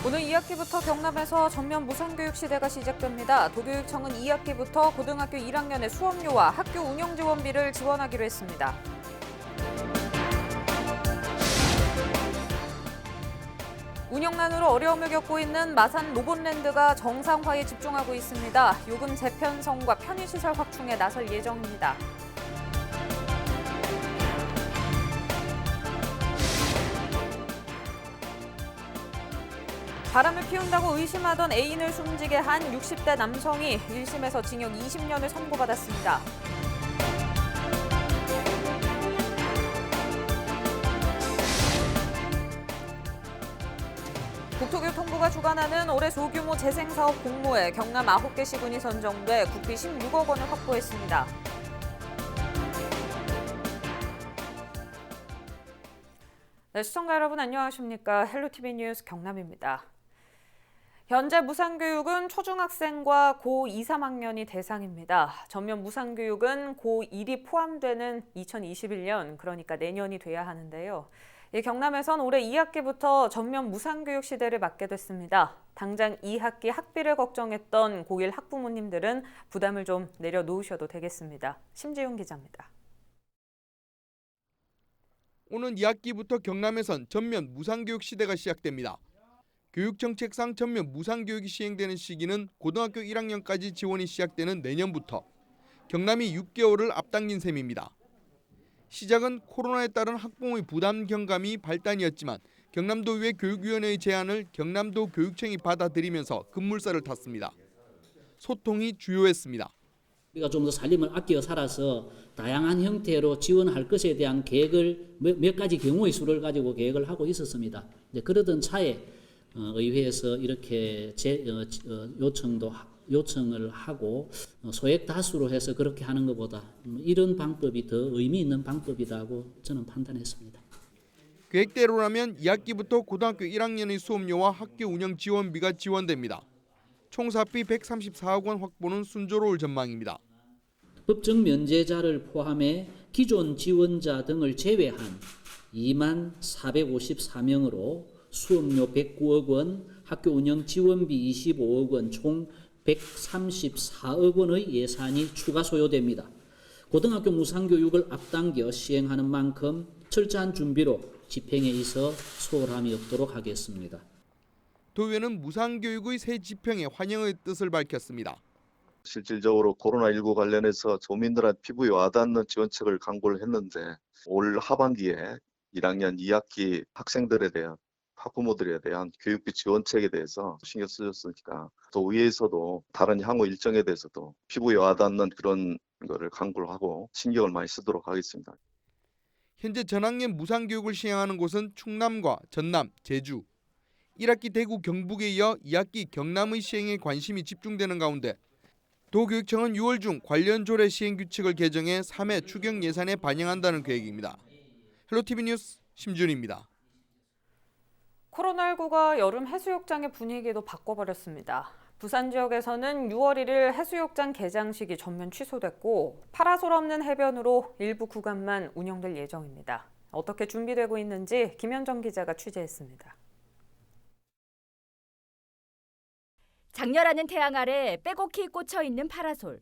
오늘 2학기부터 경남에서 전면 무상교육 시대가 시작됩니다. 도교육청은 2학기부터 고등학교 1학년의 수업료와 학교 운영 지원비를 지원하기로 했습니다. 운영난으로 어려움을 겪고 있는 마산 로봇랜드가 정상화에 집중하고 있습니다. 요금 재편성과 편의시설 확충에 나설 예정입니다. 바람을 피운다고 의심하던 애인을 숨지게 한 60대 남성이 1심에서 징역 20년을 선고받았습니다. 국토교통부가 주관하는 올해 소규모 재생사업 공모에 경남 9개 시군이 선정돼 국비 16억 원을 확보했습니다. 네, 시청자 여러분 안녕하십니까? 헬로티비 뉴스 경남입니다. 현재 무상교육은 초중학생과 고2, 3학년이 대상입니다. 전면 무상교육은 고1이 포함되는 2021년, 그러니까 내년이 돼야 하는데요. 경남에선 올해 2학기부터 전면 무상교육 시대를 맞게 됐습니다. 당장 2학기 학비를 걱정했던 고1 학부모님들은 부담을 좀 내려놓으셔도 되겠습니다. 심지훈 기자입니다. 오는 2학기부터 경남에선 전면 무상교육 시대가 시작됩니다. 교육정책상 전면 무상교육이 시행되는 시기는 고등학교 1학년까지 지원이 시작되는 내년부터 경남이 6개월을 앞당긴 셈입니다. 시작은 코로나에 따른 학부모의 부담 경감이 발단이었지만 경남도의회 교육위원회의 제안을 경남도 교육청이 받아들이면서 급물살을 탔습니다. 소통이 주요했습니다. 우리가 좀 더 살림을 아껴 살아서 다양한 형태로 지원할 것에 대한 계획을 몇 가지 경우의 수를 가지고 계획을 하고 있었습니다. 이제 그러던 차에 의회에서 이렇게 요청을 하고 소액 다수로 해서 그렇게 하는 것보다 이런 방법이 더 의미 있는 방법이라고 저는 판단했습니다. 계획대로라면 2학기부터 고등학교 1학년의 수업료와 학교 운영 지원비가 지원됩니다. 총 사비 134억 원 확보는 순조로울 전망입니다. 법적 면제자를 포함해 기존 지원자 등을 제외한 2만 454명으로 수업료 109억 원, 학교 운영 지원비 25억 원, 총 134억 원의 예산이 추가 소요됩니다. 고등학교 무상교육을 앞당겨 시행하는 만큼 철저한 준비로 집행에 있어 소홀함이 없도록 하겠습니다. 도의회는 무상교육의 새 집행에 환영의 뜻을 밝혔습니다. 실질적으로 코로나19 관련해서 조민들한테 피부에 와닿는 지원책을 강구를 했는데 올 하반기에 1학년 2학기 학생들에 대한 학부모들에 대한 교육비 지원책에 대해서 신경 쓰셨으니까 또 의회에서도 다른 향후 일정에 대해서도 피부에 와닿는 그런 거를 강구를 하고 신경을 많이 쓰도록 하겠습니다. 현재 전학년 무상교육을 시행하는 곳은 충남과 전남, 제주, 1학기 대구, 경북에 이어 2학기 경남의 시행에 관심이 집중되는 가운데 도교육청은 6월 중 관련 조례 시행 규칙을 개정해 3회 추경 예산에 반영한다는 계획입니다. 헬로티비 뉴스 심준입니다. 코로나19가 여름 해수욕장의 분위기도 바꿔버렸습니다. 부산 지역에서는 6월 1일 해수욕장 개장식이 전면 취소됐고 파라솔 없는 해변으로 일부 구간만 운영될 예정입니다. 어떻게 준비되고 있는지 김현정 기자가 취재했습니다. 장렬하는 태양 아래 빼곡히 꽂혀 있는 파라솔.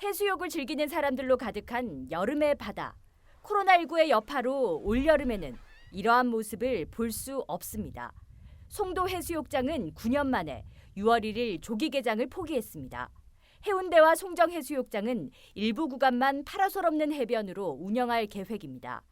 해수욕을 즐기는 사람들로 가득한 여름의 바다. 코로나19의 여파로 올여름에는 이러한 모습을 볼 수 없습니다. 송도 해수욕장은 9년 만에 6월 1일 조기 개장을 포기했습니다. 해운대와 송정 해수욕장은 일부 구간만 파라솔 없는 해변으로 운영할 계획입니다.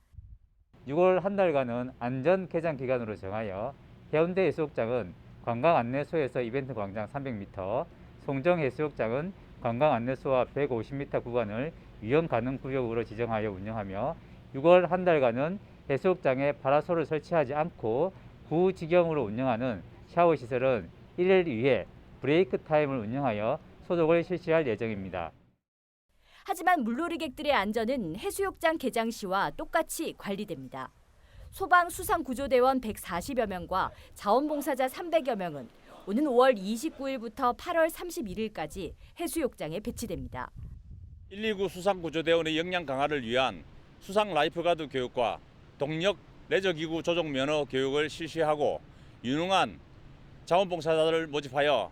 6월 한 달간은 안전 개장 기간으로 정하여 해운대 해수욕장은 관광 안내소에서 이벤트 광장 300m, 송정 해수욕장은 관광 안내소와 150m 구간을 위험 가능 구역으로 지정하여 운영하며 6월 한 달간은 해수욕장에 파라솔을 설치하지 않고 부지경으로 운영하는 샤워 시설은 1일 이후에 브레이크 타임을 운영하여 소독을 실시할 예정입니다. 하지만 물놀이객들의 안전은 해수욕장 개장 시와 똑같이 관리됩니다. 소방수상구조대원 140여 명과 자원봉사자 300여 명은 오는 5월 29일부터 8월 31일까지 해수욕장에 배치됩니다. 129 수상구조대원의 역량 강화를 위한 수상 라이프가드 교육과 동력 레저기구 조종 면허 교육을 실시하고 유능한 자원봉사자들을 모집하여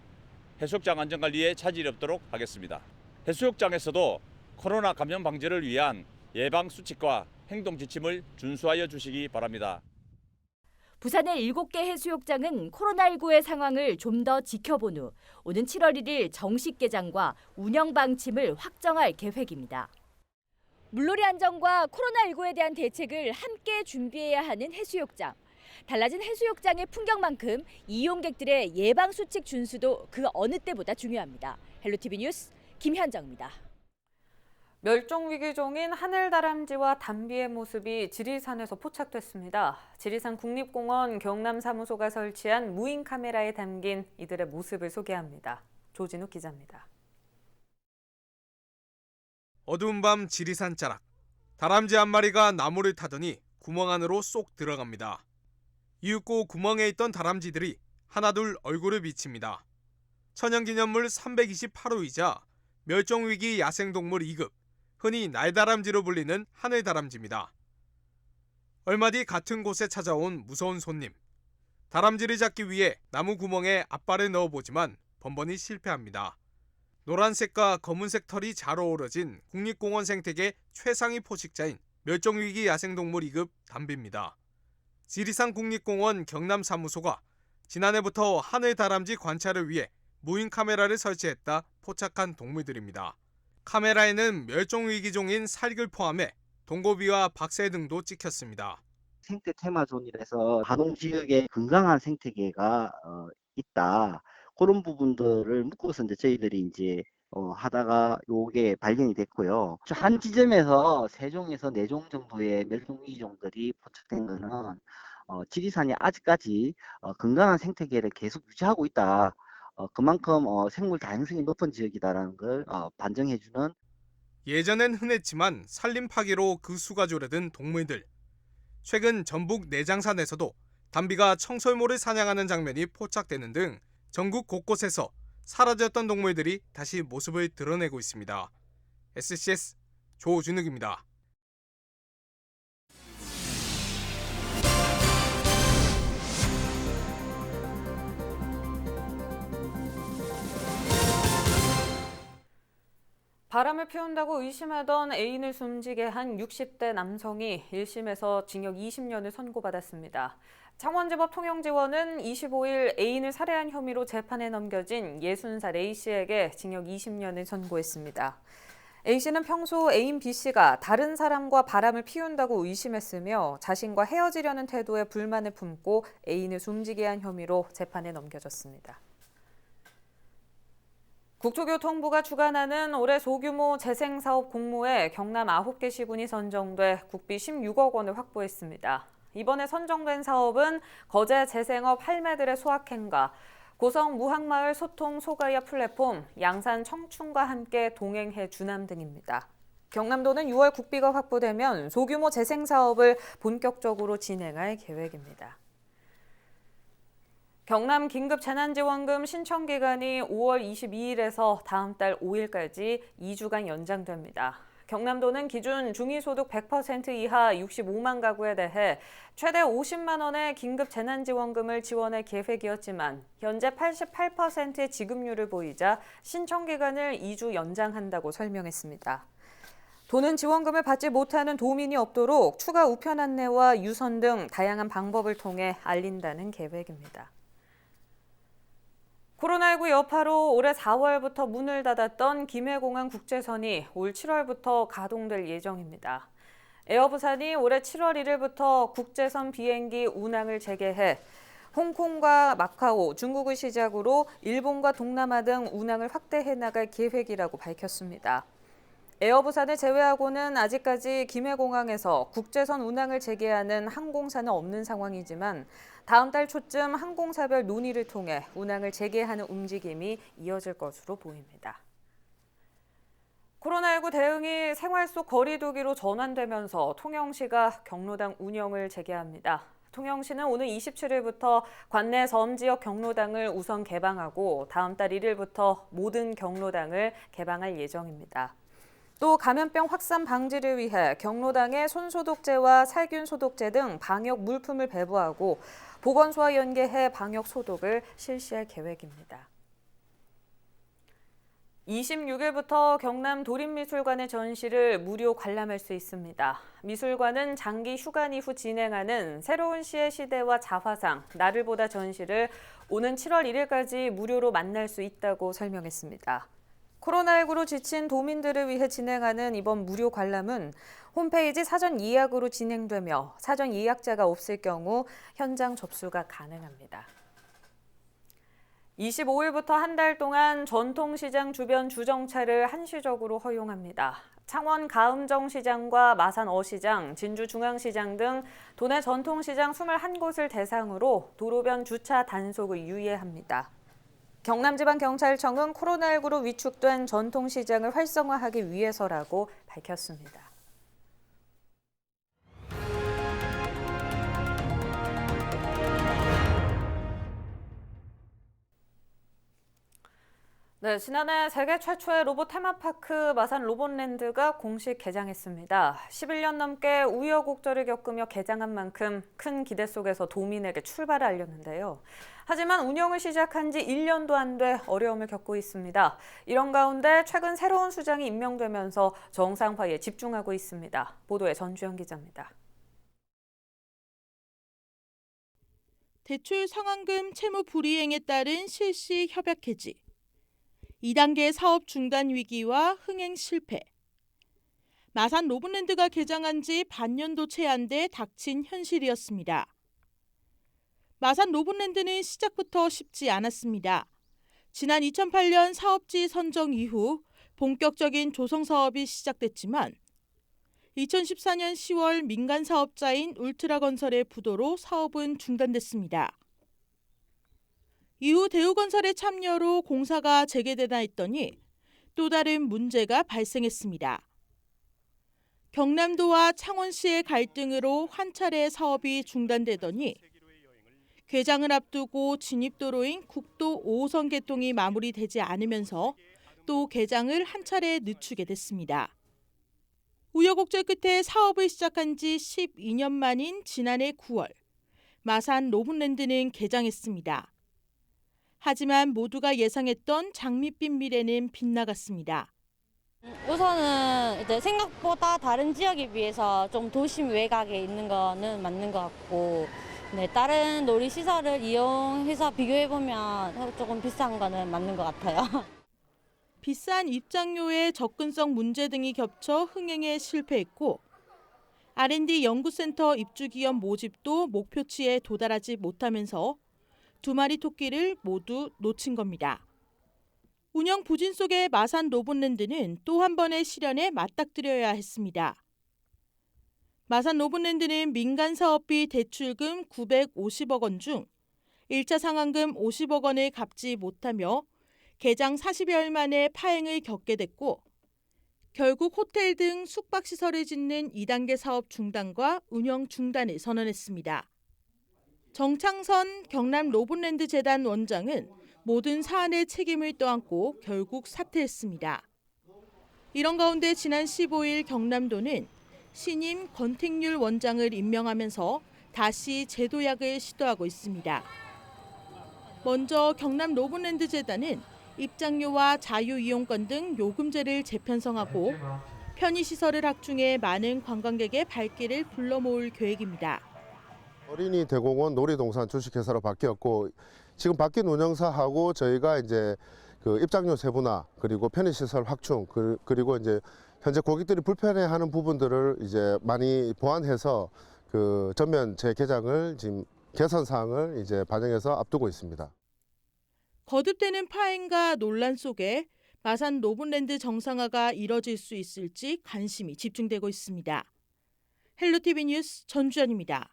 해수욕장 안전관리에 차질이 없도록 하겠습니다. 해수욕장에서도 코로나 감염 방지를 위한 예방 수칙과 행동 지침을 준수하여 주시기 바랍니다. 부산의 7개 해수욕장은 코로나19의 상황을 좀 더 지켜본 후 오는 7월 1일 정식 개장과 운영 방침을 확정할 계획입니다. 물놀이 안전과 코로나19에 대한 대책을 함께 준비해야 하는 해수욕장. 달라진 해수욕장의 풍경만큼 이용객들의 예방 수칙 준수도 그 어느 때보다 중요합니다. 헬로티비 뉴스 김현정입니다. 멸종위기종인 하늘다람쥐와 담비의 모습이 지리산에서 포착됐습니다. 지리산 국립공원 경남사무소가 설치한 무인 카메라에 담긴 이들의 모습을 소개합니다. 조진우 기자입니다. 어두운 밤 지리산 자락. 다람쥐 한 마리가 나무를 타더니 구멍 안으로 쏙 들어갑니다. 이윽고 구멍에 있던 다람쥐들이 하나둘 얼굴을 비칩니다. 천연기념물 328호이자 멸종위기 야생동물 2급, 흔히 날다람쥐로 불리는 하늘다람쥐입니다. 얼마 뒤 같은 곳에 찾아온 무서운 손님. 다람쥐를 잡기 위해 나무 구멍에 앞발을 넣어보지만 번번이 실패합니다. 노란색과 검은색 털이 잘 어우러진 국립공원 생태계 최상위 포식자인 멸종위기 야생동물 2급 담비입니다. 지리산 국립공원 경남사무소가 지난해부터 하늘다람쥐 관찰을 위해 무인 카메라를 설치했다 포착한 동물들입니다. 카메라에는 멸종위기종인 살귀를 포함해 동고비와 박새 등도 찍혔습니다. 생태 테마존이라서 가동 지역에 건강한 생태계가 있다. 그런 부분들을 묶어서 저희들이 하다가 요게 발견이 됐고요. 한 지점에서 3종에서 4종 정도의 멸종위기종들이 포착된 거는 지리산이 아직까지 건강한 생태계를 계속 유지하고 있다. 그만큼 생물 다양성이 높은 지역이다라는 걸 반증해주는. 예전엔 흔했지만 산림 파괴로 그 수가 줄어든 동물들. 최근 전북 내장산에서도 담비가 청설모를 사냥하는 장면이 포착되는 등 전국 곳곳에서 사라졌던 동물들이 다시 모습을 드러내고 있습니다. SCS 조준욱입니다. 바람을 피운다고 의심하던 애인을 숨지게 한 60대 남성이 1심에서 징역 20년을 선고받았습니다. 창원지법 통영지원은 25일 애인을 살해한 혐의로 재판에 넘겨진 60살 A씨에게 징역 20년을 선고했습니다. A씨는 평소 애인 B씨가 다른 사람과 바람을 피운다고 의심했으며 자신과 헤어지려는 태도에 불만을 품고 애인을 숨지게 한 혐의로 재판에 넘겨졌습니다. 국토교통부가 주관하는 올해 소규모 재생사업 공모에 경남 9개 시군이 선정돼 국비 16억 원을 확보했습니다. 이번에 선정된 사업은 거제 재생업 할매들의 소확행과 고성 무학마을 소통 소가이아 플랫폼, 양산 청춘과 함께 동행해 주남 등입니다. 경남도는 6월 국비가 확보되면 소규모 재생사업을 본격적으로 진행할 계획입니다. 경남 긴급재난지원금 신청 기간이 5월 22일에서 다음 달 5일까지 2주간 연장됩니다. 경남도는 기준 중위소득 100% 이하 65만 가구에 대해 최대 50만 원의 긴급재난지원금을 지원할 계획이었지만 현재 88%의 지급률을 보이자 신청 기간을 2주 연장한다고 설명했습니다. 도는 지원금을 받지 못하는 도민이 없도록 추가 우편 안내와 유선 등 다양한 방법을 통해 알린다는 계획입니다. 코로나19 여파로 올해 4월부터 문을 닫았던 김해공항 국제선이 올 7월부터 가동될 예정입니다. 에어부산이 올해 7월 1일부터 국제선 비행기 운항을 재개해 홍콩과 마카오, 중국을 시작으로 일본과 동남아 등 운항을 확대해 나갈 계획이라고 밝혔습니다. 에어부산을 제외하고는 아직까지 김해공항에서 국제선 운항을 재개하는 항공사는 없는 상황이지만 다음 달 초쯤 항공사별 논의를 통해 운항을 재개하는 움직임이 이어질 것으로 보입니다. 코로나19 대응이 생활 속 거리두기로 전환되면서 통영시가 경로당 운영을 재개합니다. 통영시는 오늘 27일부터 관내 섬 지역 경로당을 우선 개방하고 다음 달 1일부터 모든 경로당을 개방할 예정입니다. 또 감염병 확산 방지를 위해 경로당에 손소독제와 살균 소독제 등 방역 물품을 배부하고 보건소와 연계해 방역 소독을 실시할 계획입니다. 26일부터 경남 도립미술관의 전시를 무료 관람할 수 있습니다. 미술관은 장기 휴관 이후 진행하는 새로운 시의 시대와 자화상, 나를 보다 전시를 오는 7월 1일까지 무료로 만날 수 있다고 설명했습니다. 코로나19로 지친 도민들을 위해 진행하는 이번 무료 관람은 홈페이지 사전 예약으로 진행되며 사전 예약자가 없을 경우 현장 접수가 가능합니다. 25일부터 한 달 동안 전통시장 주변 주정차를 한시적으로 허용합니다. 창원 가음정시장과 마산 어시장, 진주 중앙시장 등 도내 전통시장 21곳을 대상으로 도로변 주차 단속을 유예합니다. 경남지방경찰청은 코로나19로 위축된 전통시장을 활성화하기 위해서라고 밝혔습니다. 네, 지난해 세계 최초의 로봇 테마파크 마산 로봇랜드가 공식 개장했습니다. 11년 넘게 우여곡절을 겪으며 개장한 만큼 큰 기대 속에서 도민에게 출발을 알렸는데요. 하지만 운영을 시작한 지 1년도 안 돼 어려움을 겪고 있습니다. 이런 가운데 최근 새로운 수장이 임명되면서 정상화에 집중하고 있습니다. 보도에 전주영 기자입니다. 대출 상환금 채무 불이행에 따른 실시 협약 해지, 2단계 사업 중단 위기와 흥행 실패. 마산 로봇랜드가 개장한 지 반년도 채 안 돼 닥친 현실이었습니다. 마산 로봇랜드는 시작부터 쉽지 않았습니다. 지난 2008년 사업지 선정 이후 본격적인 조성 사업이 시작됐지만 2014년 10월 민간 사업자인 울트라건설의 부도로 사업은 중단됐습니다. 이후 대우건설의 참여로 공사가 재개되나 했더니 또 다른 문제가 발생했습니다. 경남도와 창원시의 갈등으로 한 차례 사업이 중단되더니 개장을 앞두고 진입도로인 국도 5호선 개통이 마무리되지 않으면서 또 개장을 한 차례 늦추게 됐습니다. 우여곡절 끝에 사업을 시작한 지 12년 만인 지난해 9월, 마산 로봇랜드는 개장했습니다. 하지만 모두가 예상했던 장밋빛 미래는 빗나갔습니다. 우선은 이제 생각보다 다른 지역에 비해서 좀 도심 외곽에 있는 거는 맞는 것 같고, 네, 다른 놀이시설을 이용해서 비교해보면 조금 비싼 거는 맞는 것 같아요. 비싼 입장료의 접근성 문제 등이 겹쳐 흥행에 실패했고, R&D 연구센터 입주기업 모집도 목표치에 도달하지 못하면서 두 마리 토끼를 모두 놓친 겁니다. 운영 부진 속에 마산 로봇랜드는 또 한 번의 시련에 맞닥뜨려야 했습니다. 마산 로봇랜드는 민간 사업비 대출금 950억 원 중 1차 상환금 50억 원을 갚지 못하며 개장 40여일 만에 파행을 겪게 됐고, 결국 호텔 등 숙박시설을 짓는 2단계 사업 중단과 운영 중단을 선언했습니다. 정창선 경남 로봇랜드 재단 원장은 모든 사안의 책임을 떠안고 결국 사퇴했습니다. 이런 가운데 지난 15일 경남도는 신임 권택률 원장을 임명하면서 다시 제도약을 시도하고 있습니다. 먼저 경남 로봇랜드 재단은 입장료와 자유이용권 등 요금제를 재편성하고 편의시설을 확충해 많은 관광객의 발길을 불러 모을 계획입니다. 어린이 대공원 놀이동산 주식회사로 바뀌었고, 지금 바뀐 운영사하고 저희가 이제 그 입장료 세분화, 그리고 편의시설 확충, 그리고 이제 현재 고객들이 불편해하는 부분들을 이제 많이 보완해서 그 전면 재개장을 지금 개선 사항을 이제 반영해서 앞두고 있습니다. 거듭되는 파행과 논란 속에 마산 로봇랜드 정상화가 이뤄질 수 있을지 관심이 집중되고 있습니다. 헬로티비 뉴스 전주연입니다.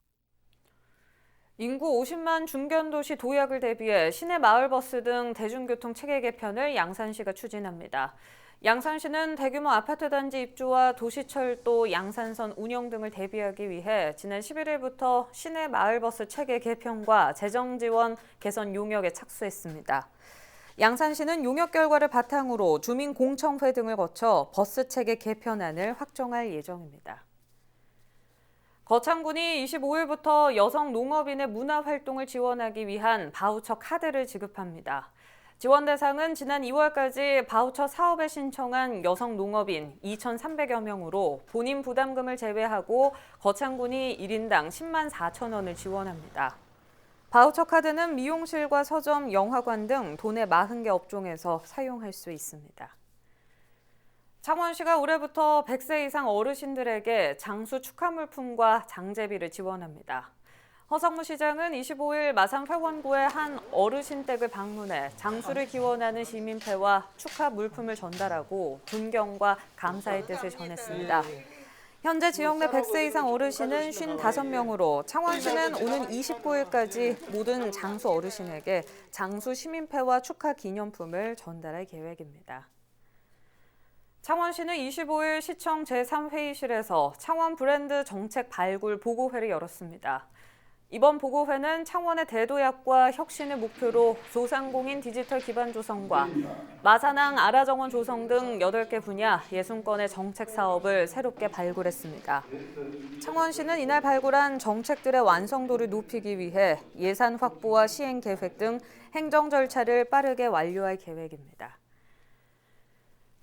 인구 50만 중견도시 도약을 대비해 시내 마을버스 등 대중교통 체계 개편을 양산시가 추진합니다. 양산시는 대규모 아파트 단지 입주와 도시철도 양산선 운영 등을 대비하기 위해 지난 11일부터 시내 마을버스 체계 개편과 재정 지원 개선 용역에 착수했습니다. 양산시는 용역 결과를 바탕으로 주민공청회 등을 거쳐 버스 체계 개편안을 확정할 예정입니다. 거창군이 25일부터 여성 농업인의 문화활동을 지원하기 위한 바우처 카드를 지급합니다. 지원 대상은 지난 2월까지 바우처 사업에 신청한 여성 농업인 2,300여 명으로 본인 부담금을 제외하고 거창군이 1인당 10만 4천 원을 지원합니다. 바우처 카드는 미용실과 서점, 영화관 등 도내 40개 업종에서 사용할 수 있습니다. 창원시가 올해부터 100세 이상 어르신들에게 장수 축하 물품과 장제비를 지원합니다. 허성무 시장은 25일 마산 회원구의 한 어르신 댁을 방문해 장수를 기원하는 시민패와 축하 물품을 전달하고 존경과 감사의 뜻을 전했습니다. 현재 지역 내 100세 이상 어르신은 55명으로 창원시는 오는 29일까지 모든 장수 어르신에게 장수 시민패와 축하 기념품을 전달할 계획입니다. 창원시는 25일 시청 제3회의실에서 창원 브랜드 정책 발굴 보고회를 열었습니다. 이번 보고회는 창원의 대도약과 혁신을 목표로 소상공인 디지털 기반 조성과 마산항 아라정원 조성 등 8개 분야 60건의 정책 사업을 새롭게 발굴했습니다. 창원시는 이날 발굴한 정책들의 완성도를 높이기 위해 예산 확보와 시행 계획 등 행정 절차를 빠르게 완료할 계획입니다.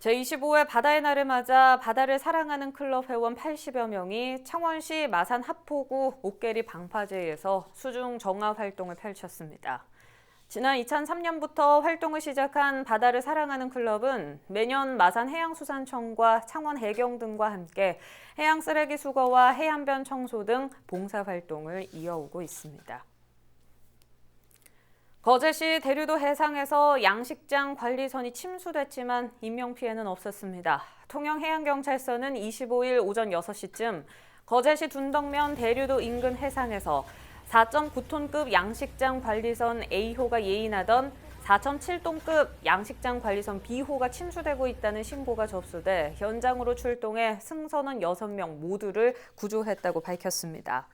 제25회 바다의 날을 맞아 바다를 사랑하는 클럽 회원 80여 명이 창원시 마산 하포구 옥계리 방파제에서 수중 정화 활동을 펼쳤습니다. 지난 2003년부터 활동을 시작한 바다를 사랑하는 클럽은 매년 마산 해양수산청과 창원 해경 등과 함께 해양 쓰레기 수거와 해안변 청소 등 봉사활동을 이어오고 있습니다. 거제시 대류도 해상에서 양식장 관리선이 침수됐지만 인명피해는 없었습니다. 통영해양경찰서는 25일 오전 6시쯤 거제시 둔덕면 대류도 인근 해상에서 4.9톤급 양식장 관리선 A호가 예인하던 4.7톤급 양식장 관리선 B호가 침수되고 있다는 신고가 접수돼 현장으로 출동해 승선원 6명 모두를 구조했다고 밝혔습니다.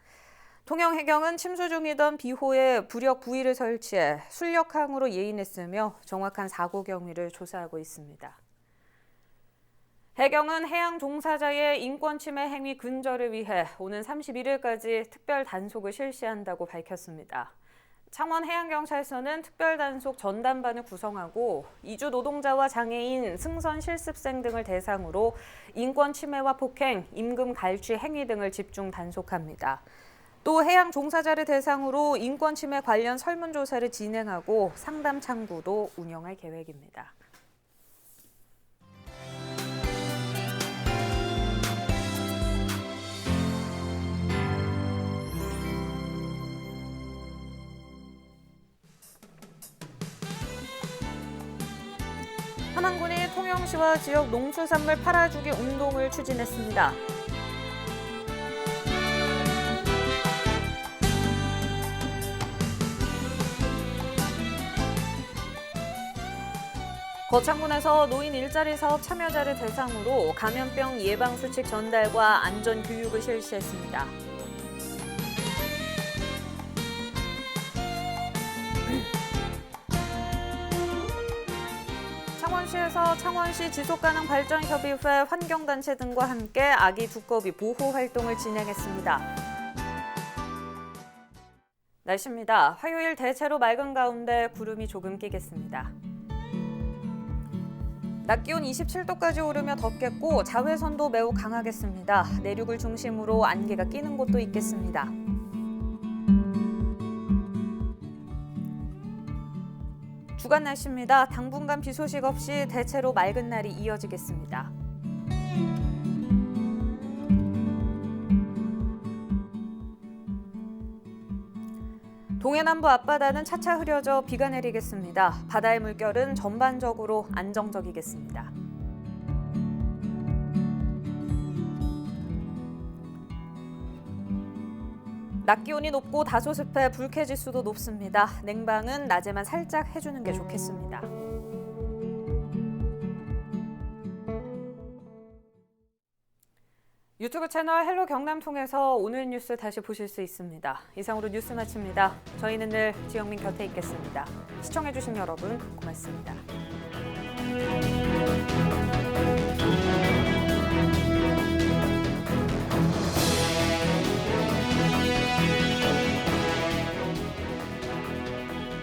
통영해경은 침수 중이던 B호에 부력 부위를 설치해 순력항으로 예인했으며 정확한 사고 경위를 조사하고 있습니다. 해경은 해양 종사자의 인권 침해 행위 근절을 위해 오는 31일까지 특별 단속을 실시한다고 밝혔습니다. 창원해양경찰서는 특별 단속 전담반을 구성하고 이주 노동자와 장애인, 승선 실습생 등을 대상으로 인권 침해와 폭행, 임금 갈취 행위 등을 집중 단속합니다. 또 해양 종사자를 대상으로 인권 침해 관련 설문조사를 진행하고 상담 창구도 운영할 계획입니다. 한안군이 통영시와 지역 농수산물 팔아주기 운동을 추진했습니다. 거창군에서 노인 일자리 사업 참여자를 대상으로 감염병 예방 수칙 전달과 안전 교육을 실시했습니다. 창원시에서 창원시 지속가능발전협의회 환경단체 등과 함께 아기 두꺼비 보호 활동을 진행했습니다. 날씨입니다. 화요일 대체로 맑은 가운데 구름이 조금 끼겠습니다. 낮 기온 27도까지 오르며 덥겠고 자외선도 매우 강하겠습니다. 내륙을 중심으로 안개가 끼는 곳도 있겠습니다. 주간 날씨입니다. 당분간 비 소식 없이 대체로 맑은 날이 이어지겠습니다. 동해남부 앞바다는 차차 흐려져 비가 내리겠습니다. 바다의 물결은 전반적으로 안정적이겠습니다. 낮 기온이 높고 다소 습해 불쾌지수도 높습니다. 냉방은 낮에만 살짝 해주는 게 좋겠습니다. 유튜브 채널 헬로 경남 통해서 오늘 뉴스 다시 보실 수 있습니다. 이상으로 뉴스 마칩니다. 저희는 늘 지영민 곁에 있겠습니다. 시청해주신 여러분 고맙습니다.